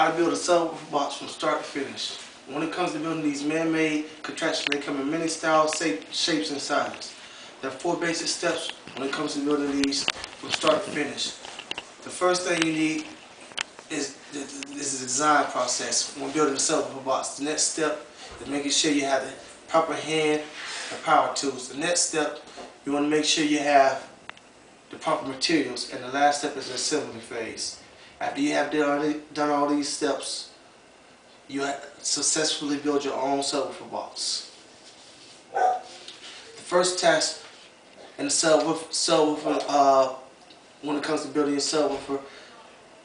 how to build a subwoofer box from start to finish. When it comes to building these man-made contraptions, they come in many styles, shapes, and sizes. There are 4 basic steps when it comes to building these from start to finish. The first thing you need is the design process when building a subwoofer box. The next step is making sure you have the proper hand and power tools. The next step, you want to make sure you have the proper materials, and the last step is the assembly phase. After you have done all these steps, you successfully build your own subwoofer box. The first task in the subwoofer when it comes to building your subwoofer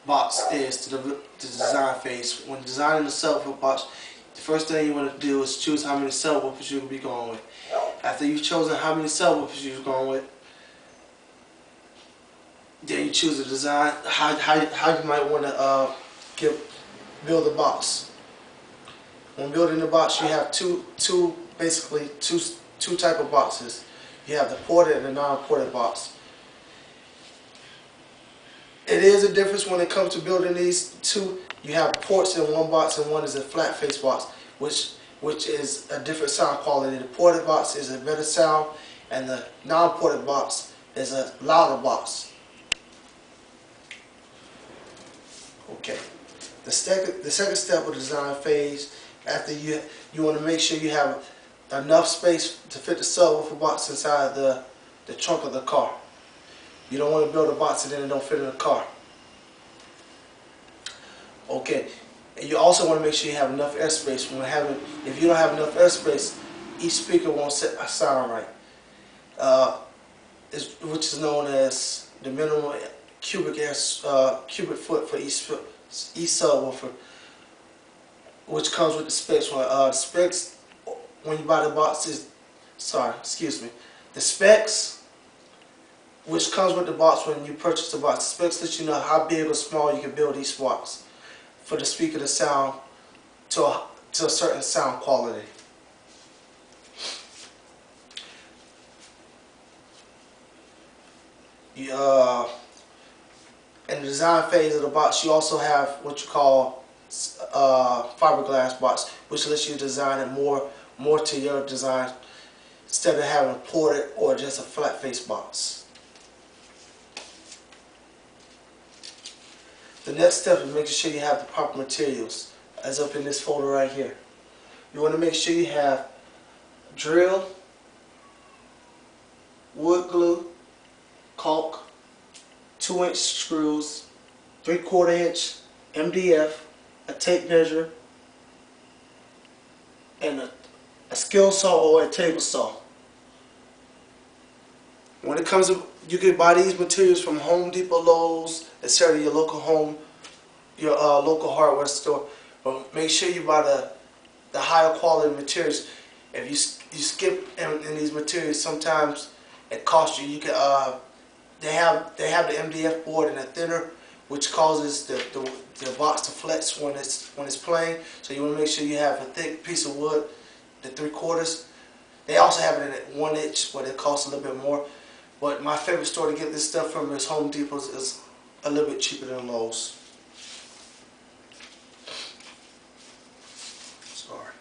box is the design phase. When designing the subwoofer box, the first thing you want to do is choose how many subwoofers you will be going with. After you've chosen how many subwoofers you're going with, then you choose the design, how you might want to build the box. When building the box, you have basically two type of boxes. You have the ported and the non-ported box. It is a difference when it comes to building these two. You have ports in one box and one is a flat face box, which is a different sound quality. The ported box is a better sound, and the non-ported box is a louder box. Okay. The second step of the design phase, after you want to make sure you have enough space to fit the subwoofer box inside the trunk of the car. You don't want to build a box and then it don't fit in the car. Okay. And you also want to make sure you have enough airspace. If you don't have enough airspace, each speaker won't sound right. Which is known as the minimum cubic foot for each subwoofer, which comes with the specs. The specs when you buy the boxes, the specs which comes with the box when you purchase the box. The specs let you know how big or small you can build each box for the speaker to sound to a certain sound quality. In the design phase of the box, you also have what you call fiberglass box, which lets you design it more to your design instead of having a ported or just a flat face box. The next step is making sure you have the proper materials, as up in this folder right here. You want to make sure you have drill, wood glue, caulk, 2-inch screws, 3/4 inch MDF, a tape measure, and a skill saw or a table saw. When it comes to, you can buy these materials from Home Depot, Lowe's, etc., your local local hardware store. But make sure you buy the higher quality materials. If you skip in these materials, sometimes it costs you. You can they have the MDF board and a thinner, which causes the box to flex when it's playing. So you want to make sure you have a thick piece of wood, the 3/4. They also have it at 1 inch, but it costs a little bit more. But my favorite store to get this stuff from is Home Depot's. Is a little bit cheaper than Lowe's. Sorry.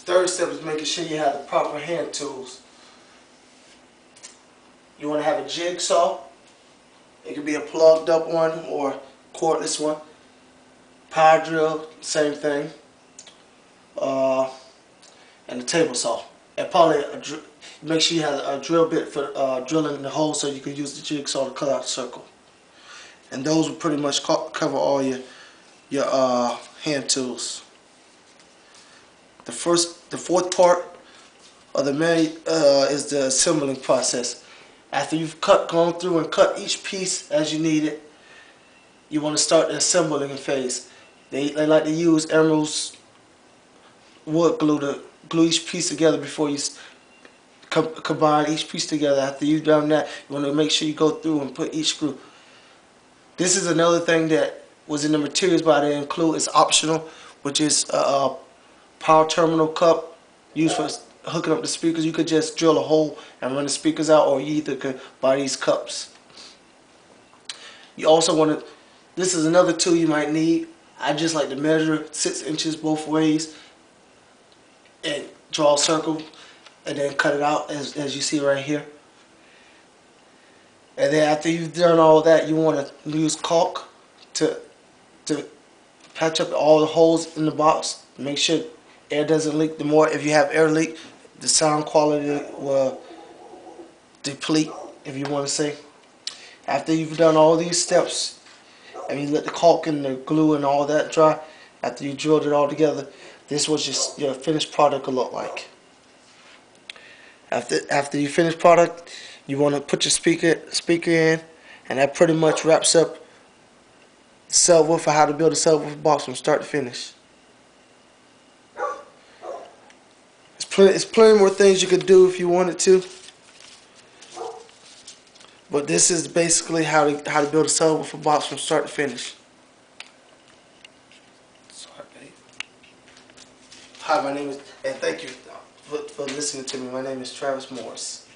Third step is making sure you have the proper hand tools. You want to have a jigsaw. It could be a plugged up one or cordless one. Power drill, same thing. And a table saw. And probably make sure you have a drill bit for drilling the hole so you can use the jigsaw to cut out the circle. And those will pretty much cover all your hand tools. The fourth part of the is the assembling process. After you've gone through and cut each piece as you need it, you want to start the assembling phase. They like to use Emerald's wood glue to glue each piece together before you combine each piece together. After you've done that, you want to make sure you go through and put each screw. This is another thing that was in the materials, but I didn't include. It's optional, which is a power terminal cup used for hooking up the speakers. You could just drill a hole and run the speakers out, or you either could buy these cups. You also want to This is another tool you might need. I just like to measure 6 inches both ways and draw a circle and then cut it out as you see right here. And then after you've done all that, you want to use caulk to patch up all the holes in the box. Make sure air doesn't leak. The more, if you have air leak, the sound quality will deplete, if you want to say. After you've done all these steps and you let the caulk and the glue and all that dry, after you drilled it all together, this is what your finished product will look like. After you finish product, you want to put your speaker in, and that pretty much wraps up the subwoofer, how to build a subwoofer box from start to finish. There's plenty more things you could do if you wanted to, but this is basically how to build a subwoofer box from start to finish. Sorry, babe. Hi, my name is, and thank you for listening to me. My name is Travis Morris.